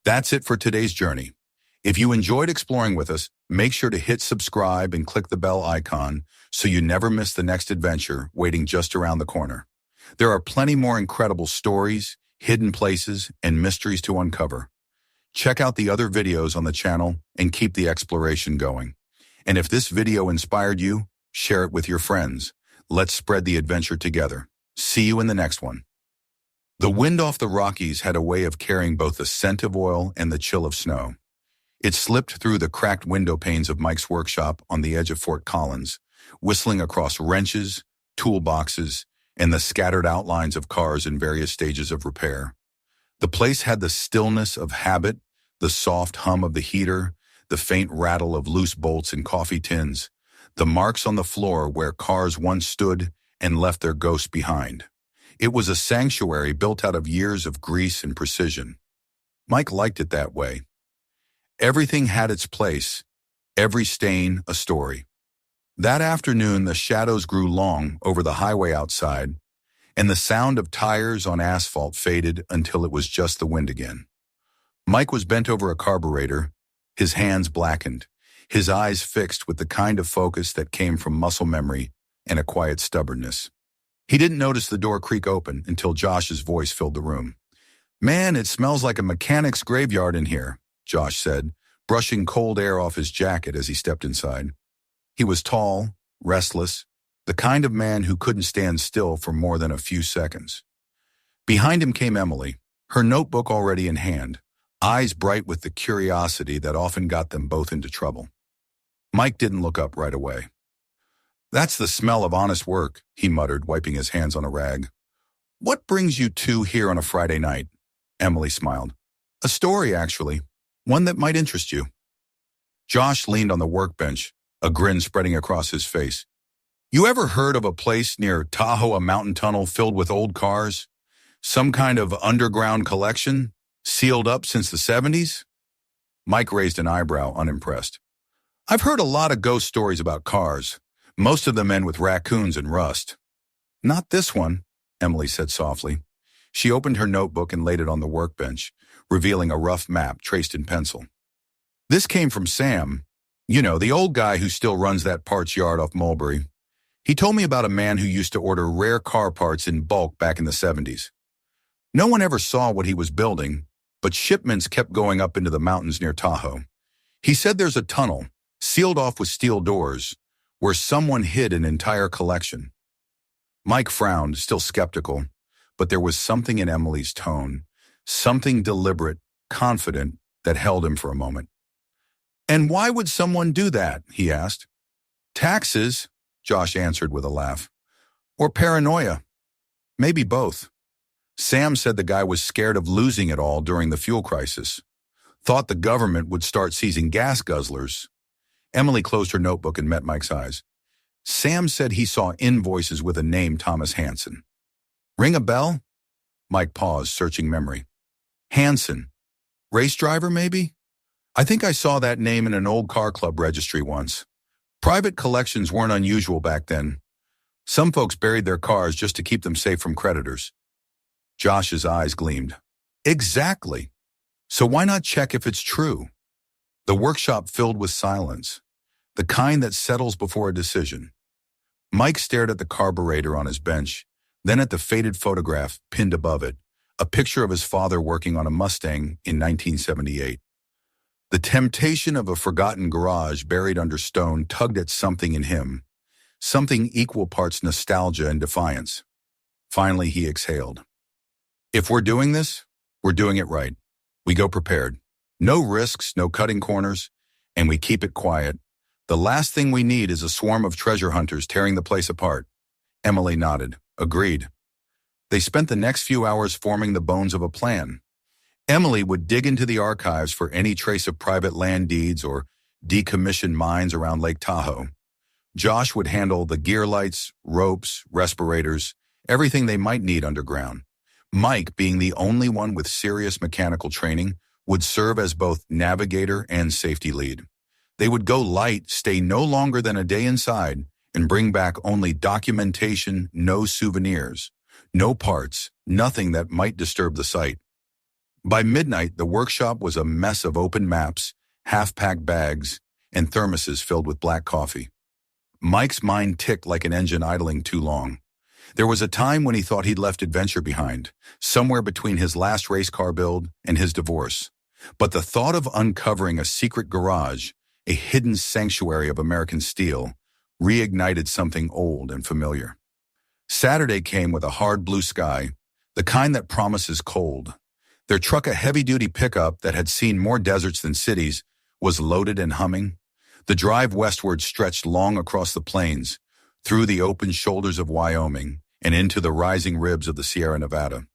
That's it for today's journey. If you enjoyed exploring with us, make sure to hit subscribe and click the bell icon so you never miss the next adventure waiting just around the corner. There are plenty more incredible stories, hidden places, and mysteries to uncover. Check out the other videos on the channel and keep the exploration going. And if this video inspired you, share it with your friends. Let's spread the adventure together. See you in the next one. The wind off the Rockies had a way of carrying both the scent of oil and the chill of snow. It slipped through the cracked window panes of Mike's workshop on the edge of Fort Collins, whistling across wrenches, toolboxes, and the scattered outlines of cars in various stages of repair. The place had the stillness of habit, the soft hum of the heater, the faint rattle of loose bolts in coffee tins, the marks on the floor where cars once stood and left their ghosts behind. It was a sanctuary built out of years of grease and precision. Mike liked it that way. Everything had its place, every stain a story. That afternoon, the shadows grew long over the highway outside, and the sound of tires on asphalt faded until it was just the wind again. Mike was bent over a carburetor, his hands blackened, his eyes fixed with the kind of focus that came from muscle memory and a quiet stubbornness. He didn't notice the door creak open until Josh's voice filled the room. "Man, it smells like a mechanic's graveyard in here," Josh said, brushing cold air off his jacket as he stepped inside. He was tall, restless, the kind of man who couldn't stand still for more than a few seconds. Behind him came Emily, her notebook already in hand, eyes bright with the curiosity that often got them both into trouble. Mike didn't look up right away. "That's the smell of honest work," he muttered, wiping his hands on a rag. "What brings you two here on a Friday night?" Emily smiled. "A story, actually. One that might interest you." Josh leaned on the workbench, a grin spreading across his face. "You ever heard of a place near Tahoe, a mountain tunnel filled with old cars? Some kind of underground collection, sealed up since the 70s? Mike raised an eyebrow, unimpressed. "I've heard a lot of ghost stories about cars, most of them end with raccoons and rust." "Not this one," Emily said softly. She opened her notebook and laid it on the workbench, revealing a rough map traced in pencil. "This came from Sam. You know, the old guy who still runs that parts yard off Mulberry. He told me about a man who used to order rare car parts in bulk back in the 70s. No one ever saw what he was building, but shipments kept going up into the mountains near Tahoe. He said there's a tunnel, sealed off with steel doors, where someone hid an entire collection." Mike frowned, still skeptical, but there was something in Emily's tone, something deliberate, confident, that held him for a moment. "And why would someone do that?" he asked. "Taxes," Josh answered with a laugh. "Or paranoia. Maybe both. Sam said the guy was scared of losing it all during the fuel crisis. Thought the government would start seizing gas guzzlers." Emily closed her notebook and met Mike's eyes. "Sam said he saw invoices with a name Thomas Hansen. Ring a bell?" Mike paused, searching memory. "Hansen. Race driver, maybe? I think I saw that name in an old car club registry once. Private collections weren't unusual back then. Some folks buried their cars just to keep them safe from creditors." Josh's eyes gleamed. "Exactly. So why not check if it's true?" The workshop filled with silence, the kind that settles before a decision. Mike stared at the carburetor on his bench, then at the faded photograph pinned above it, a picture of his father working on a Mustang in 1978. The temptation of a forgotten garage buried under stone tugged at something in him, something equal parts nostalgia and defiance. Finally, he exhaled. "If we're doing this, we're doing it right. We go prepared. No risks, no cutting corners, and we keep it quiet. The last thing we need is a swarm of treasure hunters tearing the place apart." Emily nodded. "Agreed." They spent the next few hours forming the bones of a plan. Emily would dig into the archives for any trace of private land deeds or decommissioned mines around Lake Tahoe. Josh would handle the gear lights, ropes, respirators, everything they might need underground. Mike, being the only one with serious mechanical training, would serve as both navigator and safety lead. They would go light, stay no longer than a day inside, and bring back only documentation, no souvenirs, no parts, nothing that might disturb the site. By midnight, the workshop was a mess of open maps, half-packed bags, and thermoses filled with black coffee. Mike's mind ticked like an engine idling too long. There was a time when he thought he'd left adventure behind, somewhere between his last race car build and his divorce. But the thought of uncovering a secret garage, a hidden sanctuary of American steel, reignited something old and familiar. Saturday came with a hard blue sky, the kind that promises cold. Their truck, a heavy-duty pickup that had seen more deserts than cities, was loaded and humming. The drive westward stretched long across the plains, through the open shoulders of Wyoming, and into the rising ribs of the Sierra Nevada.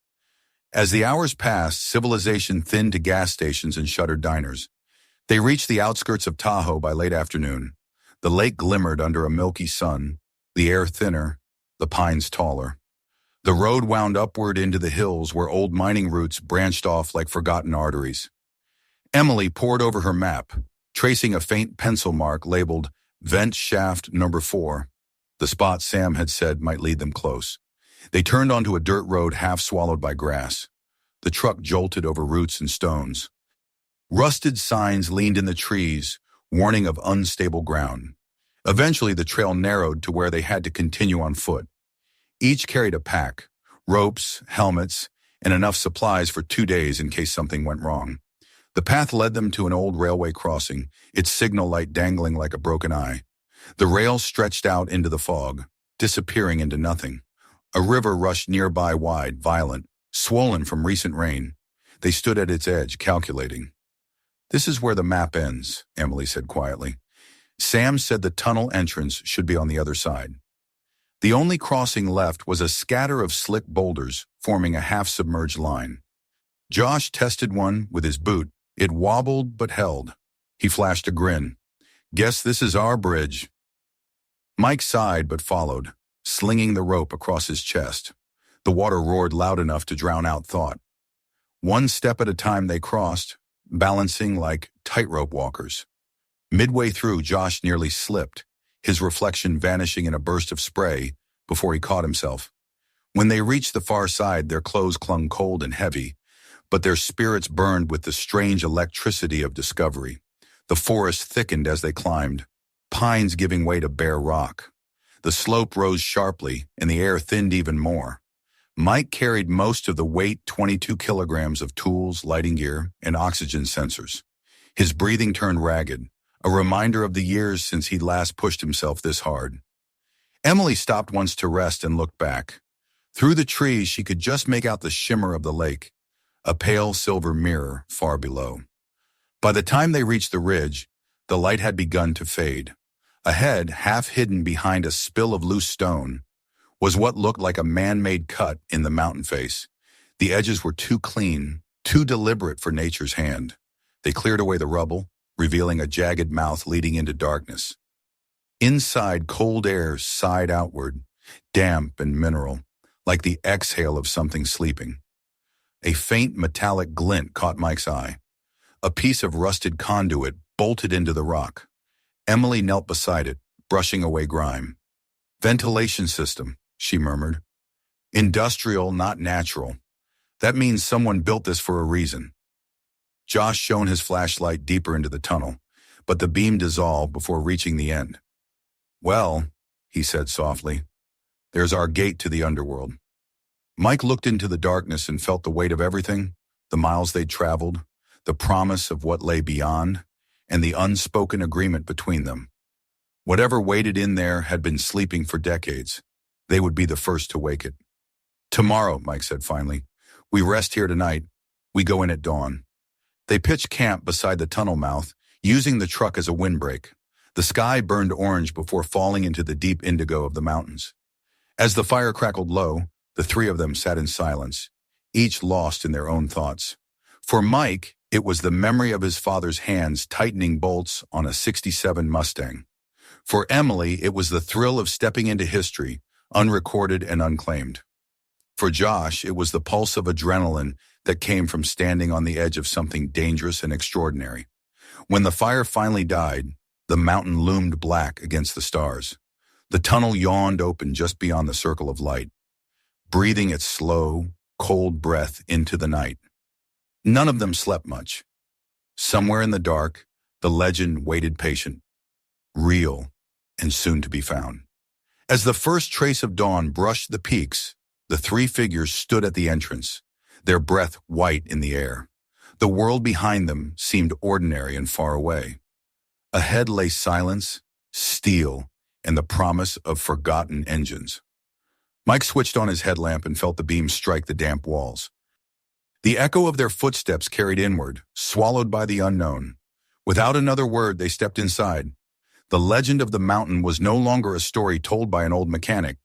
As the hours passed, civilization thinned to gas stations and shuttered diners. They reached the outskirts of Tahoe by late afternoon. The lake glimmered under a milky sun, the air thinner, the pines taller. The road wound upward into the hills where old mining routes branched off like forgotten arteries. Emily pored over her map, tracing a faint pencil mark labeled Vent Shaft Number 4, the spot Sam had said might lead them close. They turned onto a dirt road half swallowed by grass. The truck jolted over roots and stones. Rusted signs leaned in the trees, warning of unstable ground. Eventually, the trail narrowed to where they had to continue on foot. Each carried a pack, ropes, helmets, and enough supplies for 2 days in case something went wrong. The path led them to an old railway crossing, its signal light dangling like a broken eye. The rail stretched out into the fog, disappearing into nothing. A river rushed nearby wide, violent, swollen from recent rain. They stood at its edge, calculating. "This is where the map ends," Emily said quietly. Sam said the tunnel entrance should be on the other side. The only crossing left was a scatter of slick boulders forming a half-submerged line. Josh tested one with his boot. It wobbled but held. He flashed a grin. "Guess this is our bridge." Mike sighed but followed, slinging the rope across his chest. The water roared loud enough to drown out thought. One step at a time they crossed, balancing like tightrope walkers. Midway through, Josh nearly slipped, his reflection vanishing in a burst of spray before he caught himself. When they reached the far side, their clothes clung cold and heavy, but their spirits burned with the strange electricity of discovery. The forest thickened as they climbed, pines giving way to bare rock. The slope rose sharply, and the air thinned even more. Mike carried most of the weight, 22 kilograms of tools, lighting gear, and oxygen sensors. His breathing turned ragged, a reminder of the years since he'd last pushed himself this hard. Emily stopped once to rest and looked back. Through the trees, she could just make out the shimmer of the lake, a pale silver mirror far below. By the time they reached the ridge, the light had begun to fade. Ahead, half hidden behind a spill of loose stone, was what looked like a man-made cut in the mountain face. The edges were too clean, too deliberate for nature's hand. They cleared away the rubble, revealing a jagged mouth leading into darkness. Inside, cold air sighed outward, damp and mineral, like the exhale of something sleeping. A faint metallic glint caught Mike's eye. A piece of rusted conduit bolted into the rock. Emily knelt beside it, brushing away grime. "Ventilation system," she murmured. "Industrial, not natural. That means someone built this for a reason." Josh shone his flashlight deeper into the tunnel, but the beam dissolved before reaching the end. "Well," he said softly, "there's our gate to the underworld." Mike looked into the darkness and felt the weight of everything, the miles they'd traveled, the promise of what lay beyond, and the unspoken agreement between them. Whatever waited in there had been sleeping for decades. They would be the first to wake it. "Tomorrow," Mike said finally. "We rest here tonight. We go in at dawn." They pitched camp beside the tunnel mouth, using the truck as a windbreak. The sky burned orange before falling into the deep indigo of the mountains. As the fire crackled low, the three of them sat in silence, each lost in their own thoughts. For Mike, it was the memory of his father's hands tightening bolts on a '67 Mustang. For Emily, it was the thrill of stepping into history, unrecorded and unclaimed. For Josh, it was the pulse of adrenaline that came from standing on the edge of something dangerous and extraordinary. When the fire finally died, the mountain loomed black against the stars. The tunnel yawned open just beyond the circle of light, breathing its slow, cold breath into the night. None of them slept much. Somewhere in the dark, the legend waited patient, real, and soon to be found. As the first trace of dawn brushed the peaks, the three figures stood at the entrance, their breath white in the air. The world behind them seemed ordinary and far away. Ahead lay silence, steel, and the promise of forgotten engines. Mike switched on his headlamp and felt the beam strike the damp walls. The echo of their footsteps carried inward, swallowed by the unknown. Without another word, they stepped inside. The legend of the mountain was no longer a story told by an old mechanic.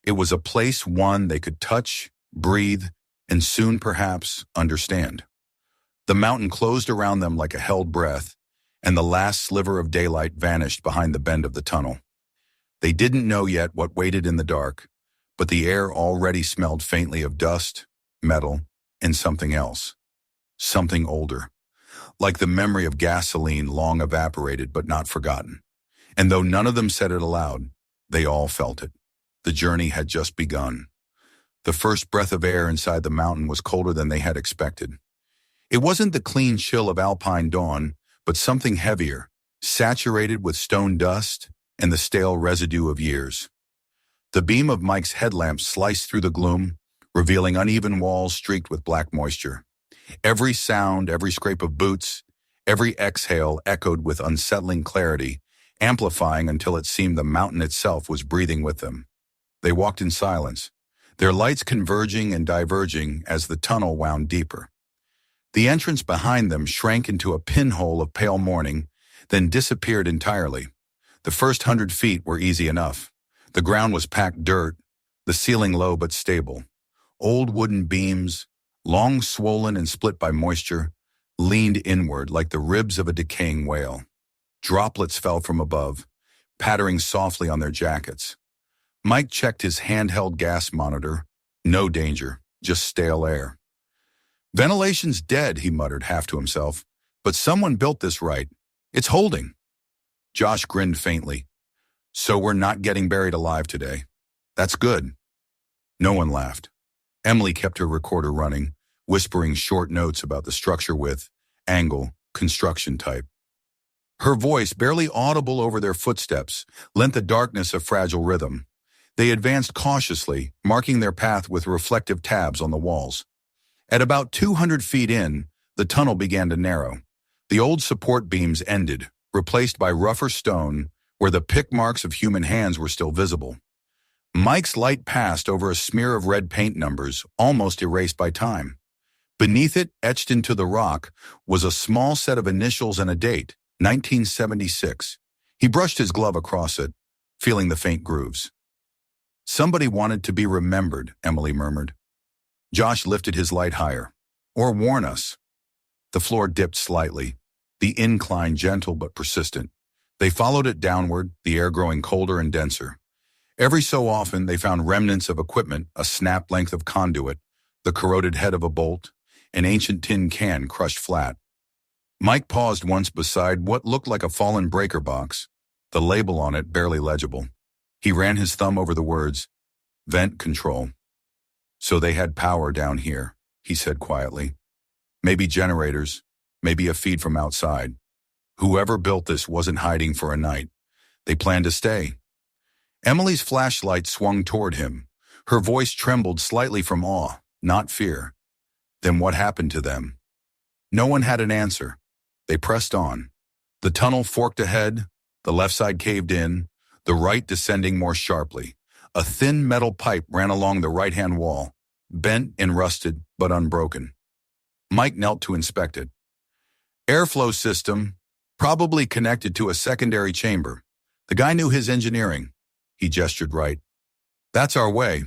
It was a place one they could touch, breathe, and soon perhaps understand. The mountain closed around them like a held breath, and the last sliver of daylight vanished behind the bend of the tunnel. They didn't know yet what waited in the dark, but the air already smelled faintly of dust, metal, and something else. Something older, like the memory of gasoline long evaporated but not forgotten. And though none of them said it aloud, they all felt it. The journey had just begun. The first breath of air inside the mountain was colder than they had expected. It wasn't the clean chill of alpine dawn, but something heavier, saturated with stone dust and the stale residue of years. The beam of Mike's headlamp sliced through the gloom, revealing uneven walls streaked with black moisture. Every sound, every scrape of boots, every exhale echoed with unsettling clarity, amplifying until it seemed the mountain itself was breathing with them. They walked in silence, their lights converging and diverging as the tunnel wound deeper. The entrance behind them shrank into a pinhole of pale morning, then disappeared entirely. The first 100 feet were easy enough. The ground was packed dirt, the ceiling low but stable. Old wooden beams, long swollen and split by moisture, leaned inward like the ribs of a decaying whale. Droplets fell from above, pattering softly on their jackets. Mike checked his handheld gas monitor. No danger, just stale air. "Ventilation's dead," he muttered half to himself. "But someone built this right. It's holding." Josh grinned faintly. "So we're not getting buried alive today. That's good." No one laughed. Emily kept her recorder running, whispering short notes about the structure width, angle, construction type. Her voice, barely audible over their footsteps, lent the darkness a fragile rhythm. They advanced cautiously, marking their path with reflective tabs on the walls. At about 200 feet in, the tunnel began to narrow. The old support beams ended, replaced by rougher stone where the pick marks of human hands were still visible. Mike's light passed over a smear of red paint numbers, almost erased by time. Beneath it, etched into the rock, was a small set of initials and a date, 1976. He brushed his glove across it, feeling the faint grooves. "Somebody wanted to be remembered," Emily murmured. Josh lifted his light higher. "Or warn us." The floor dipped slightly, the incline gentle but persistent. They followed it downward, the air growing colder and denser. Every so often, they found remnants of equipment, a snap length of conduit, the corroded head of a bolt, an ancient tin can crushed flat. Mike paused once beside what looked like a fallen breaker box, the label on it barely legible. He ran his thumb over the words, "Vent control." "So they had power down here," he said quietly. "Maybe generators, maybe a feed from outside. Whoever built this wasn't hiding for a night. They planned to stay." Emily's flashlight swung toward him. Her voice trembled slightly from awe, not fear. "Then what happened to them?" No one had an answer. They pressed on. The tunnel forked ahead, the left side caved in, the right descending more sharply. A thin metal pipe ran along the right-hand wall, bent and rusted, but unbroken. Mike knelt to inspect it. "Airflow system, probably connected to a secondary chamber. The guy knew his engineering." He gestured right. "That's our way."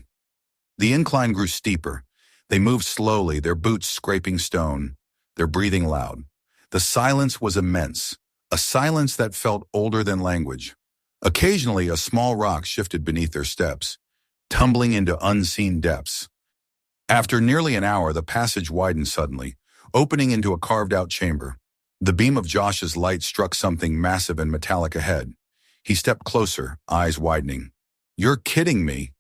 The incline grew steeper. They moved slowly, their boots scraping stone, their breathing loud. The silence was immense, a silence that felt older than language. Occasionally, a small rock shifted beneath their steps, tumbling into unseen depths. After nearly an hour, the passage widened suddenly, opening into a carved-out chamber. The beam of Josh's light struck something massive and metallic ahead. He stepped closer, eyes widening. "You're kidding me."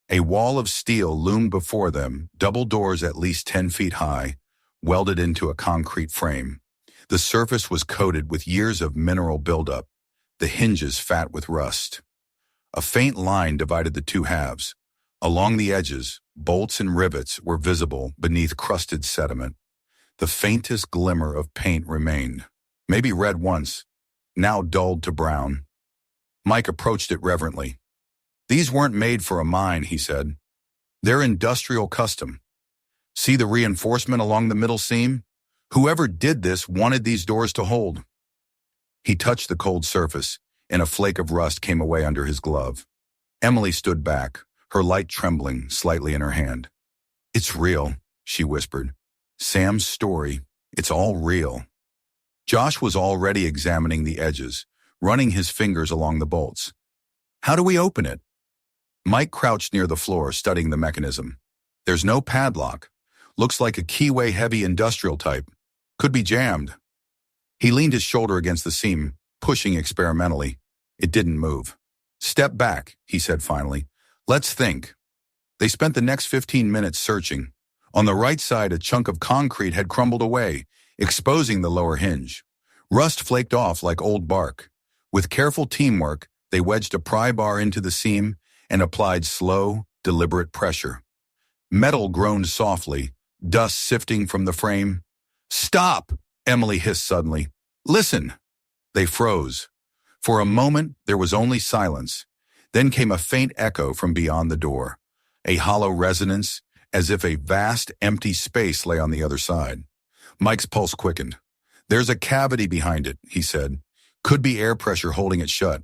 A wall of steel loomed before them, double doors at least 10 feet high, welded into a concrete frame. The surface was coated with years of mineral buildup, the hinges fat with rust. A faint line divided the two halves. Along the edges, bolts and rivets were visible beneath crusted sediment. The faintest glimmer of paint remained. Maybe red once, now dulled to brown. Mike approached it reverently. "These weren't made for a mine," he said. "They're industrial custom. See the reinforcement along the middle seam? Whoever did this wanted these doors to hold." He touched the cold surface, and a flake of rust came away under his glove. Emily stood back, her light trembling slightly in her hand. "It's real," she whispered. "Sam's story, it's all real." Josh was already examining the edges, running his fingers along the bolts. "How do we open it?" Mike crouched near the floor, studying the mechanism. "There's no padlock. Looks like a keyway heavy industrial type. Could be jammed." He leaned his shoulder against the seam, pushing experimentally. It didn't move. "Step back," he said finally. "Let's think." They spent the next 15 minutes searching. On the right side, a chunk of concrete had crumbled away, exposing the lower hinge. Rust flaked off like old bark. With careful teamwork, they wedged a pry bar into the seam and applied slow, deliberate pressure. Metal groaned softly, dust sifting from the frame. "Stop!" Emily hissed suddenly. "Listen!" They froze. For a moment, there was only silence. Then came a faint echo from beyond the door, a hollow resonance, as if a vast, empty space lay on the other side. Mike's pulse quickened. "There's a cavity behind it," he said. "Could be air pressure holding it shut."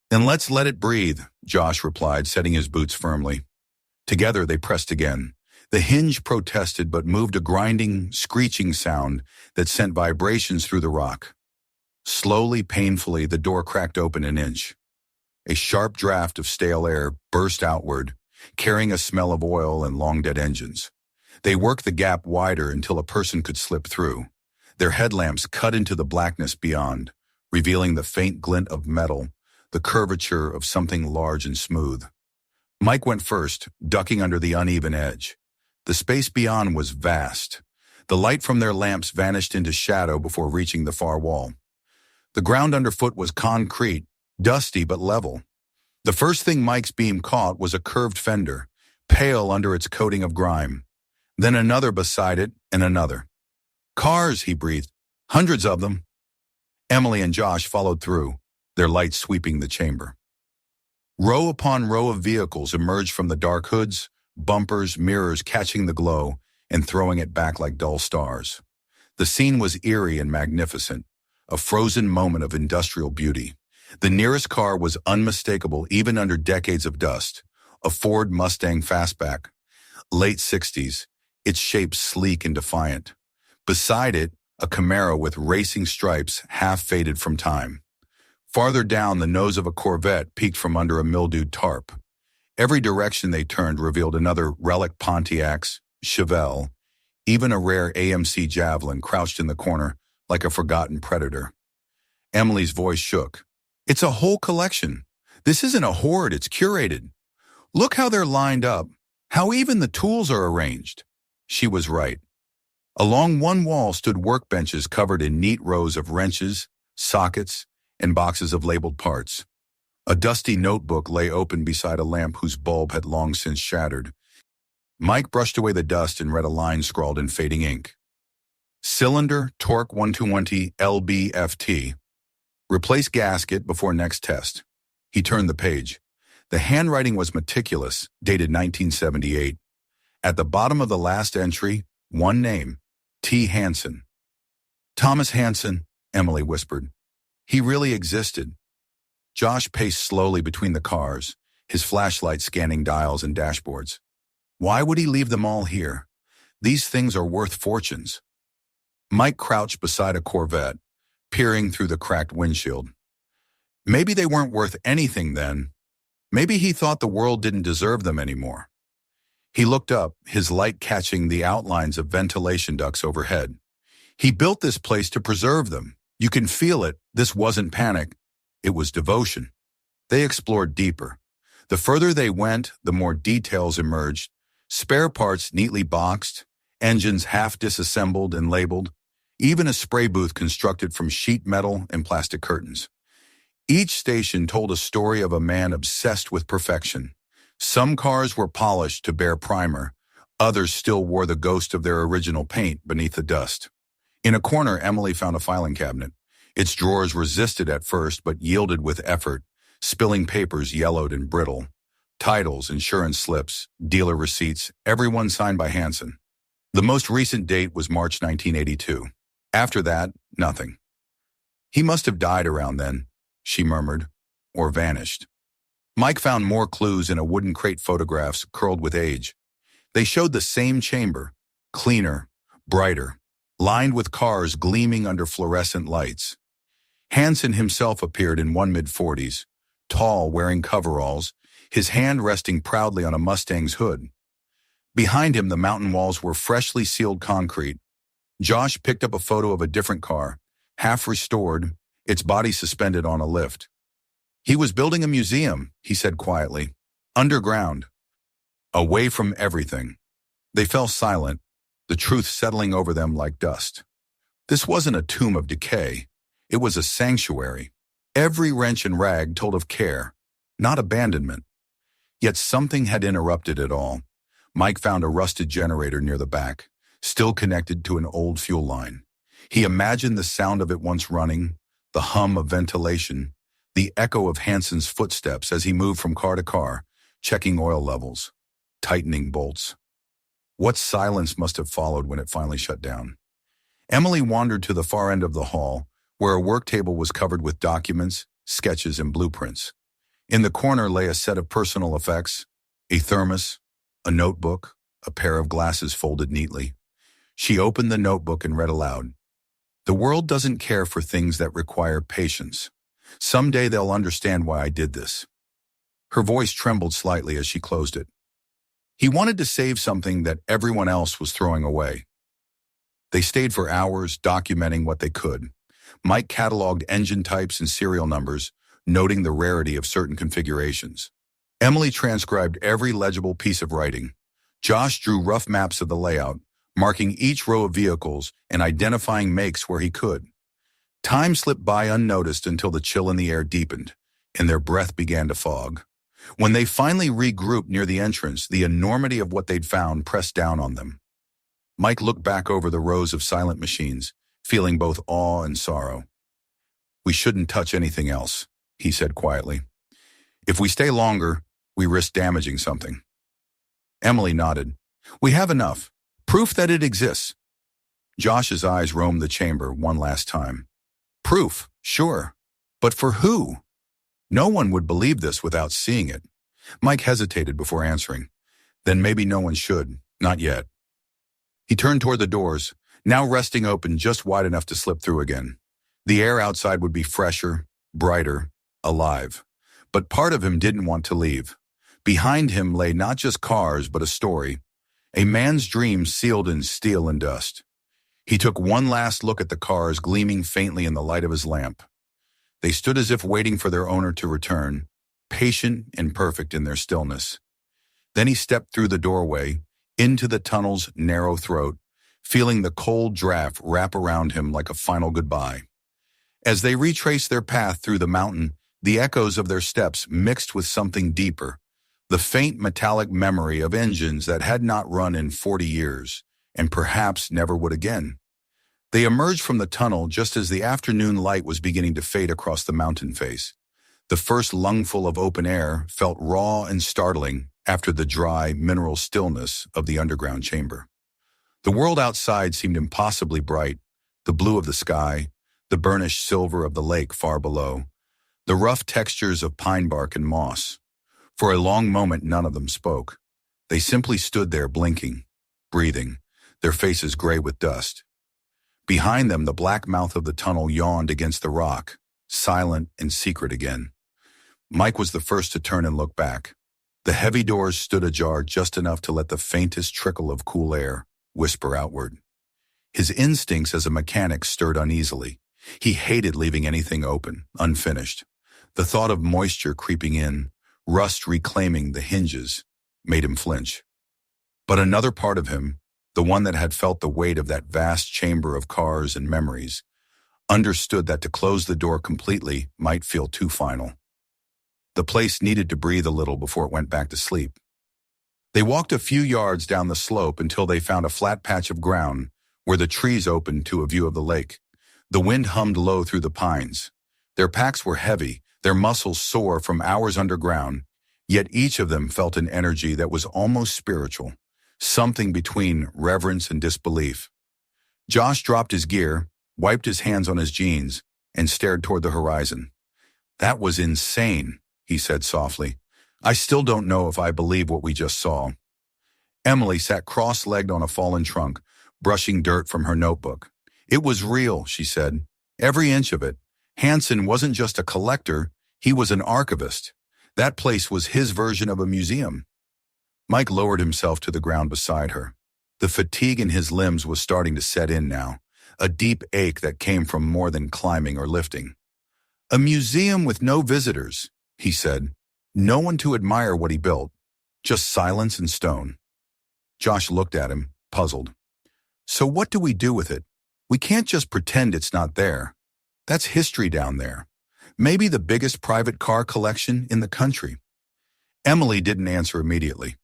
"Then let's let it breathe," Josh replied, setting his boots firmly. Together they pressed again. The hinge protested but moved a grinding, screeching sound that sent vibrations through the rock. Slowly, painfully, the door cracked open an inch. A sharp draft of stale air burst outward, carrying a smell of oil and long-dead engines. They worked the gap wider until a person could slip through. Their headlamps cut into the blackness beyond, revealing the faint glint of metal, the curvature of something large and smooth. Mike went first, ducking under the uneven edge. The space beyond was vast. The light from their lamps vanished into shadow before reaching the far wall. The ground underfoot was concrete, dusty but level. The first thing Mike's beam caught was a curved fender, pale under its coating of grime. Then another beside it, and another. "Cars," he breathed. "Hundreds of them." Emily and Josh followed through, their lights sweeping the chamber. Row upon row of vehicles emerged from the dark hoods, bumpers, mirrors catching the glow and throwing it back like dull stars. The scene was eerie and magnificent, a frozen moment of industrial beauty. The nearest car was unmistakable even under decades of dust, a Ford Mustang Fastback, late 60s, its shape sleek and defiant. Beside it, a Camaro with racing stripes half faded from time. Farther down, the nose of a Corvette peeked from under a mildewed tarp. Every direction they turned revealed another relic Pontiacs, Chevelle, even a rare AMC Javelin crouched in the corner like a forgotten predator. Emily's voice shook. "It's a whole collection. This isn't a hoard, it's curated. Look how they're lined up, how even the tools are arranged." She was right. Along one wall stood workbenches covered in neat rows of wrenches, sockets, and boxes of labeled parts. A dusty notebook lay open beside a lamp whose bulb had long since shattered. Mike brushed away the dust and read a line scrawled in fading ink. "Cylinder, torque 1220 LBFT. Replace gasket before next test." He turned the page. The handwriting was meticulous, dated 1978. At the bottom of the last entry, one name, T. Hansen. "Thomas Hansen," Emily whispered. "He really existed." Josh paced slowly between the cars, his flashlight scanning dials and dashboards. Why would he leave them all here? These things are worth fortunes. Mike crouched beside a Corvette, peering through the cracked windshield. Maybe they weren't worth anything then. Maybe he thought the world didn't deserve them anymore. He looked up, his light catching the outlines of ventilation ducts overhead. He built this place to preserve them. You can feel it. This wasn't panic. It was devotion. They explored deeper. The further they went, the more details emerged. Spare parts neatly boxed, engines half disassembled and labeled, even a spray booth constructed from sheet metal and plastic curtains. Each station told a story of a man obsessed with perfection. Some cars were polished to bare primer, others still wore the ghost of their original paint beneath the dust. In a corner, Emily found a filing cabinet. Its drawers resisted at first but yielded with effort, spilling papers yellowed and brittle. Titles, insurance slips, dealer receipts, everyone signed by Hansen. The most recent date was March 1982. After that, nothing. He must have died around then, she murmured, or vanished. Mike found more clues in a wooden crate photographs curled with age. They showed the same chamber, cleaner, brighter, lined with cars gleaming under fluorescent lights. Hansen himself appeared in one mid-40s, tall, wearing coveralls, his hand resting proudly on a Mustang's hood. Behind him, the mountain walls were freshly sealed concrete. Josh picked up a photo of a different car, half restored, its body suspended on a lift. He was building a museum, he said quietly, underground, away from everything. They fell silent, the truth settling over them like dust. This wasn't a tomb of decay. It was a sanctuary. Every wrench and rag told of care, not abandonment. Yet something had interrupted it all. Mike found a rusted generator near the back, still connected to an old fuel line. He imagined the sound of it once running, the hum of ventilation, the echo of Hansen's footsteps as he moved from car to car, checking oil levels, tightening bolts. What silence must have followed when it finally shut down? Emily wandered to the far end of the hall, where a work table was covered with documents, sketches, and blueprints. In the corner lay a set of personal effects, a thermos, a notebook, a pair of glasses folded neatly. She opened the notebook and read aloud. "The world doesn't care for things that require patience. Someday they'll understand why I did this." Her voice trembled slightly as she closed it. He wanted to save something that everyone else was throwing away. They stayed for hours, documenting what they could. Mike cataloged engine types and serial numbers, noting the rarity of certain configurations. Emily transcribed every legible piece of writing. Josh drew rough maps of the layout, marking each row of vehicles and identifying makes where he could. Time slipped by unnoticed until the chill in the air deepened, and their breath began to fog. When they finally regrouped near the entrance, the enormity of what they'd found pressed down on them. Mike looked back over the rows of silent machines, feeling both awe and sorrow. "We shouldn't touch anything else," he said quietly. "If we stay longer, we risk damaging something." Emily nodded. "We have enough. Proof that it exists." Josh's eyes roamed the chamber one last time. "Proof, sure. But for who? No one would believe this without seeing it." Mike hesitated before answering. "Then maybe no one should. Not yet." He turned toward the doors, now resting open just wide enough to slip through again. The air outside would be fresher, brighter, alive. But part of him didn't want to leave. Behind him lay not just cars, but a story. A man's dream sealed in steel and dust. He took one last look at the cars gleaming faintly in the light of his lamp. They stood as if waiting for their owner to return, patient and perfect in their stillness. Then he stepped through the doorway, into the tunnel's narrow throat, feeling the cold draft wrap around him like a final goodbye. As they retraced their path through the mountain, the echoes of their steps mixed with something deeper, the faint metallic memory of engines that had not run in 40 years, and perhaps never would again. They emerged from the tunnel just as the afternoon light was beginning to fade across the mountain face. The first lungful of open air felt raw and startling after the dry, mineral stillness of the underground chamber. The world outside seemed impossibly bright, the blue of the sky, the burnished silver of the lake far below, the rough textures of pine bark and moss. For a long moment, none of them spoke. They simply stood there blinking, breathing, their faces gray with dust. Behind them, the black mouth of the tunnel yawned against the rock, silent and secret again. Mike was the first to turn and look back. The heavy doors stood ajar just enough to let the faintest trickle of cool air whisper outward. His instincts as a mechanic stirred uneasily. He hated leaving anything open, unfinished. The thought of moisture creeping in, rust reclaiming the hinges, made him flinch. But another part of him, the one that had felt the weight of that vast chamber of cars and memories, understood that to close the door completely might feel too final. The place needed to breathe a little before it went back to sleep. They walked a few yards down the slope until they found a flat patch of ground where the trees opened to a view of the lake. The wind hummed low through the pines. Their packs were heavy, their muscles sore from hours underground, yet each of them felt an energy that was almost spiritual, something between reverence and disbelief. Josh dropped his gear, wiped his hands on his jeans, and stared toward the horizon. "That was insane," he said softly. "I still don't know if I believe what we just saw." Emily sat cross-legged on a fallen trunk, brushing dirt from her notebook. "It was real," she said. "Every inch of it. Hansen wasn't just a collector, he was an archivist. That place was his version of a museum." Mike lowered himself to the ground beside her. The fatigue in his limbs was starting to set in now, a deep ache that came from more than climbing or lifting. "A museum with no visitors," he said. "No one to admire what he built. Just silence and stone." Josh looked at him, puzzled. "So what do we do with it? We can't just pretend it's not there. That's history down there. Maybe the biggest private car collection in the country." Emily didn't answer immediately.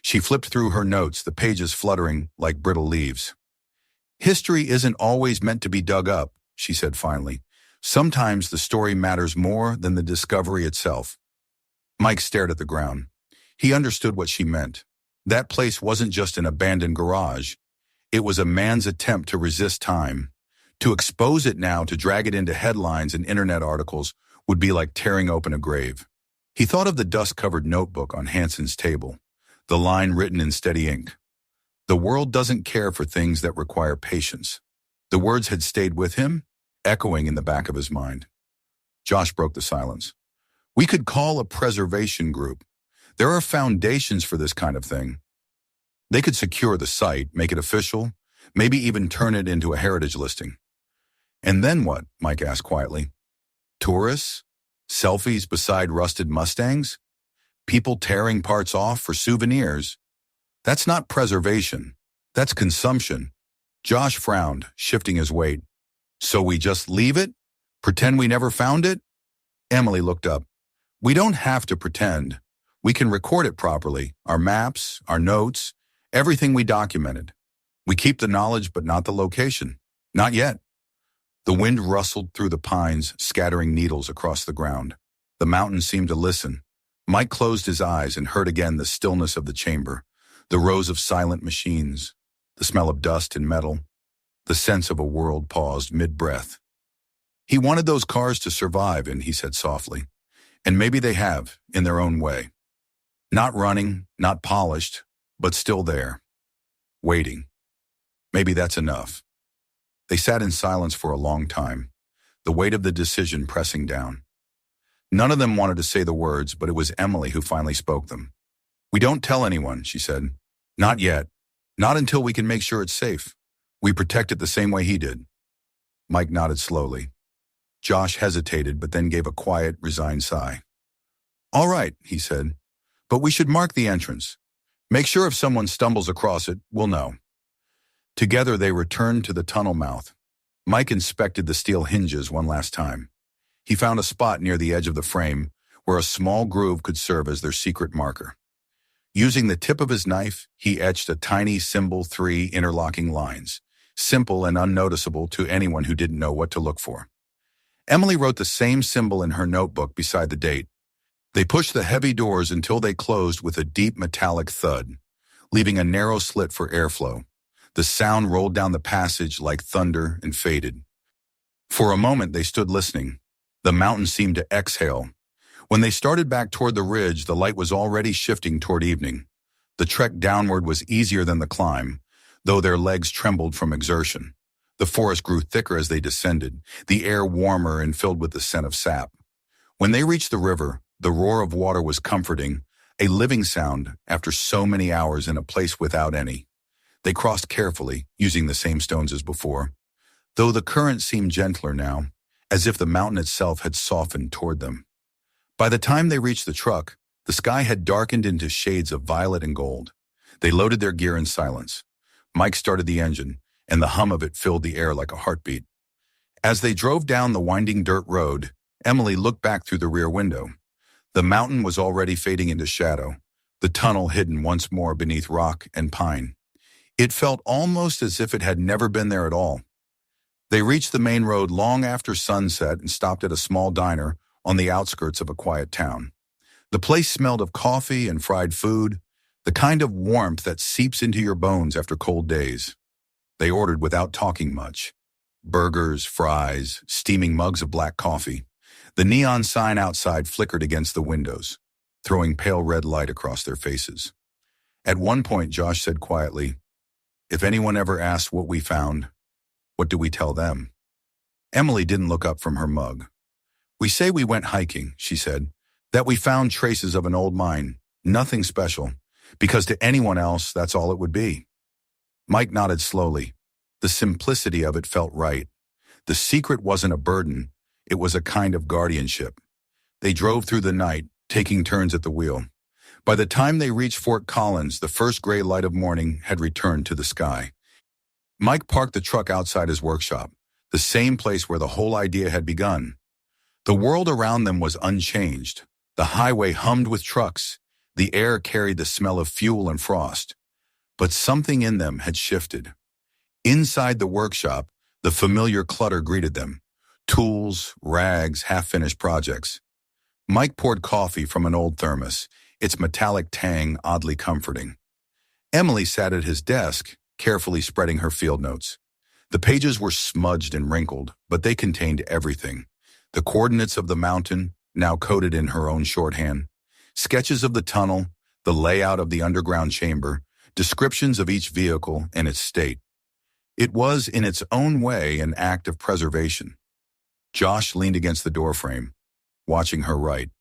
She flipped through her notes, the pages fluttering like brittle leaves. "History isn't always meant to be dug up," she said finally. "Sometimes the story matters more than the discovery itself." Mike stared at the ground. He understood what she meant. That place wasn't just an abandoned garage. It was a man's attempt to resist time. To expose it now, to drag it into headlines and internet articles, would be like tearing open a grave. He thought of the dust-covered notebook on Hansen's table, the line written in steady ink. "The world doesn't care for things that require patience." The words had stayed with him, echoing in the back of his mind. Josh broke the silence. "We could call a preservation group. There are foundations for this kind of thing. They could secure the site, make it official, maybe even turn it into a heritage listing." "And then what?" Mike asked quietly. "Tourists? Selfies beside rusted Mustangs? People tearing parts off for souvenirs? That's not preservation. That's consumption." Josh frowned, shifting his weight. "So we just leave it? Pretend we never found it?" Emily looked up. "We don't have to pretend. We can record it properly, our maps, our notes, everything we documented. We keep the knowledge but not the location. Not yet." The wind rustled through the pines, scattering needles across the ground. The mountains seemed to listen. Mike closed his eyes and heard again the stillness of the chamber, the rows of silent machines, the smell of dust and metal, the sense of a world paused mid-breath. "He wanted those cars to survive," and he said softly. "And maybe they have, in their own way. Not running, not polished, but still there. Waiting. Maybe that's enough." They sat in silence for a long time, the weight of the decision pressing down. None of them wanted to say the words, but it was Emily who finally spoke them. "We don't tell anyone," she said. "Not yet. Not until we can make sure it's safe. We protect it the same way he did." Mike nodded slowly. Josh hesitated, but then gave a quiet, resigned sigh. "All right," he said, "but we should mark the entrance. Make sure if someone stumbles across it, we'll know." Together they returned to the tunnel mouth. Mike inspected the steel hinges one last time. He found a spot near the edge of the frame where a small groove could serve as their secret marker. Using the tip of his knife, he etched a tiny symbol 3 interlocking lines, simple and unnoticeable to anyone who didn't know what to look for. Emily wrote the same symbol in her notebook beside the date. They pushed the heavy doors until they closed with a deep metallic thud, leaving a narrow slit for airflow. The sound rolled down the passage like thunder and faded. For a moment they stood listening. The mountain seemed to exhale. When they started back toward the ridge, the light was already shifting toward evening. The trek downward was easier than the climb, though their legs trembled from exertion. The forest grew thicker as they descended, the air warmer and filled with the scent of sap. When they reached the river, the roar of water was comforting, a living sound after so many hours in a place without any. They crossed carefully, using the same stones as before, though the current seemed gentler now, as if the mountain itself had softened toward them. By the time they reached the truck, the sky had darkened into shades of violet and gold. They loaded their gear in silence. Mike started the engine, and the hum of it filled the air like a heartbeat. As they drove down the winding dirt road, Emily looked back through the rear window. The mountain was already fading into shadow, the tunnel hidden once more beneath rock and pine. It felt almost as if it had never been there at all. They reached the main road long after sunset and stopped at a small diner on the outskirts of a quiet town. The place smelled of coffee and fried food, the kind of warmth that seeps into your bones after cold days. They ordered without talking much. Burgers, fries, steaming mugs of black coffee. The neon sign outside flickered against the windows, throwing pale red light across their faces. At one point, Josh said quietly, "If anyone ever asks what we found, what do we tell them?" Emily didn't look up from her mug. "We say we went hiking," she said, "that we found traces of an old mine, nothing special, because to anyone else, that's all it would be." Mike nodded slowly. The simplicity of it felt right. The secret wasn't a burden, it was a kind of guardianship. They drove through the night, taking turns at the wheel. By the time they reached Fort Collins, the first gray light of morning had returned to the sky. Mike parked the truck outside his workshop, the same place where the whole idea had begun. The world around them was unchanged. The highway hummed with trucks. The air carried the smell of fuel and frost. But something in them had shifted. Inside the workshop, the familiar clutter greeted them. Tools, rags, half-finished projects. Mike poured coffee from an old thermos, its metallic tang oddly comforting. Emily sat at his desk, carefully spreading her field notes. The pages were smudged and wrinkled, but they contained everything. The coordinates of the mountain, now coded in her own shorthand, sketches of the tunnel, the layout of the underground chamber, descriptions of each vehicle and its state. It was, in its own way, an act of preservation. Josh leaned against the doorframe, watching her write.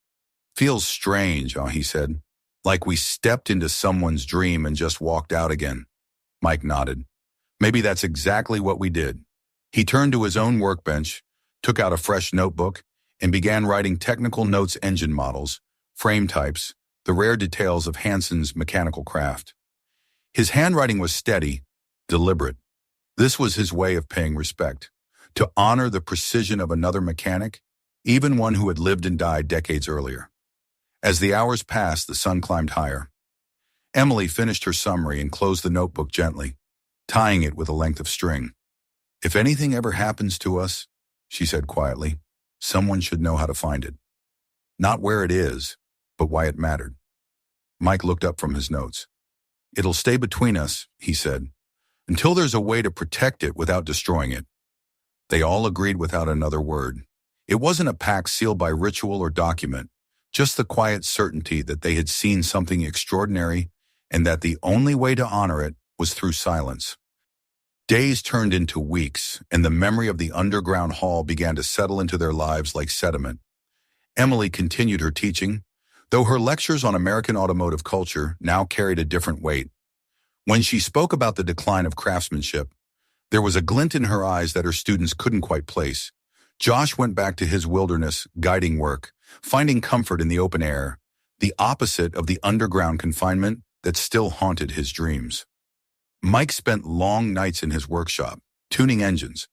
"Feels strange," he said. "Like we stepped into someone's dream and just walked out again." Mike nodded. "Maybe that's exactly what we did." He turned to his own workbench, took out a fresh notebook, and began writing technical notes, engine models, frame types, the rare details of Hanson's mechanical craft. His handwriting was steady, deliberate. This was his way of paying respect, to honor the precision of another mechanic, even one who had lived and died decades earlier. As the hours passed, the sun climbed higher. Emily finished her summary and closed the notebook gently, tying it with a length of string. "If anything ever happens to us," she said quietly, "someone should know how to find it. Not where it is, but why it mattered." Mike looked up from his notes. "It'll stay between us," he said, "until there's a way to protect it without destroying it." They all agreed without another word. It wasn't a pact sealed by ritual or document, just the quiet certainty that they had seen something extraordinary and that the only way to honor it was through silence. Days turned into weeks, and the memory of the underground hall began to settle into their lives like sediment. Emily continued her teaching, though her lectures on American automotive culture now carried a different weight. When she spoke about the decline of craftsmanship, there was a glint in her eyes that her students couldn't quite place. Josh went back to his wilderness guiding work, finding comfort in the open air, the opposite of the underground confinement that still haunted his dreams. Mike spent long nights in his workshop, tuning engines,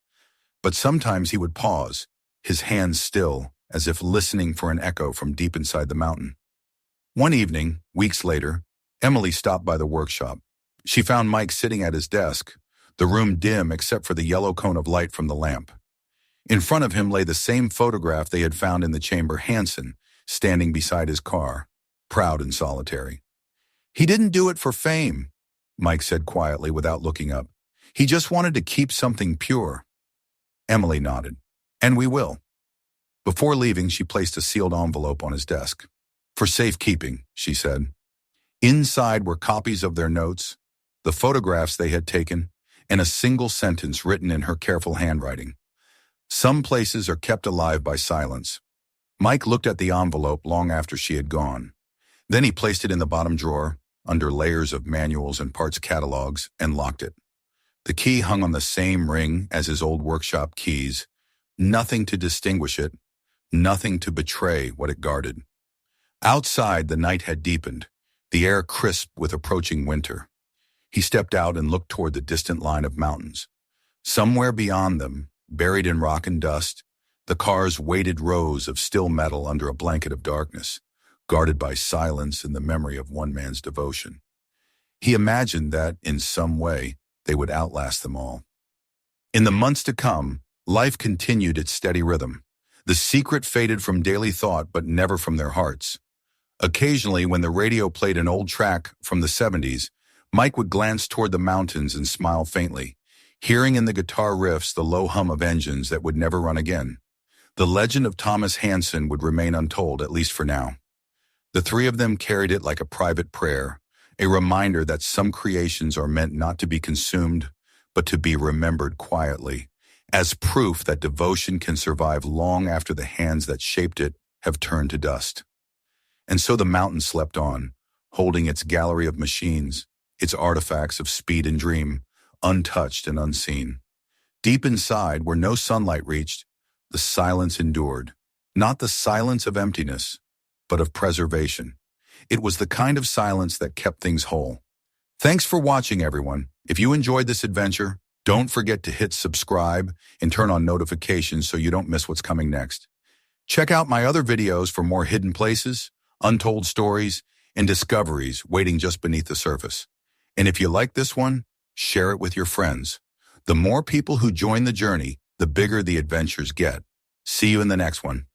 but sometimes he would pause, his hands still, as if listening for an echo from deep inside the mountain. One evening, weeks later, Emily stopped by the workshop. She found Mike sitting at his desk, the room dim except for the yellow cone of light from the lamp. In front of him lay the same photograph they had found in the chamber, Hanson, standing beside his car, proud and solitary. "He didn't do it for fame," Mike said quietly without looking up. "He just wanted to keep something pure." Emily nodded. "And we will." Before leaving, she placed a sealed envelope on his desk. "For safekeeping," she said. Inside were copies of their notes, the photographs they had taken, and a single sentence written in her careful handwriting. "Some places are kept alive by silence." Mike looked at the envelope long after she had gone. Then he placed it in the bottom drawer, under layers of manuals and parts catalogs, and locked it. The key hung on the same ring as his old workshop keys, nothing to distinguish it, nothing to betray what it guarded. Outside, the night had deepened, the air crisp with approaching winter. He stepped out and looked toward the distant line of mountains. Somewhere beyond them, buried in rock and dust, the cars waited rows of still metal under a blanket of darkness, guarded by silence and the memory of one man's devotion. He imagined that, in some way, they would outlast them all. In the months to come, life continued its steady rhythm. The secret faded from daily thought, but never from their hearts. Occasionally, when the radio played an old track from the 70s, Mike would glance toward the mountains and smile faintly, hearing in the guitar riffs the low hum of engines that would never run again. The legend of Thomas Hansen would remain untold, at least for now. The three of them carried it like a private prayer, a reminder that some creations are meant not to be consumed, but to be remembered quietly, as proof that devotion can survive long after the hands that shaped it have turned to dust. And so the mountain slept on, holding its gallery of machines, its artifacts of speed and dream, untouched and unseen. Deep inside, where no sunlight reached, the silence endured, not the silence of emptiness, but of preservation. It was the kind of silence that kept things whole. Thanks for watching, everyone. If you enjoyed this adventure, don't forget to hit subscribe and turn on notifications so you don't miss what's coming next. Check out my other videos for more hidden places, untold stories, and discoveries waiting just beneath the surface. And if you like this one, share it with your friends. The more people who join the journey, the bigger the adventures get. See you in the next one.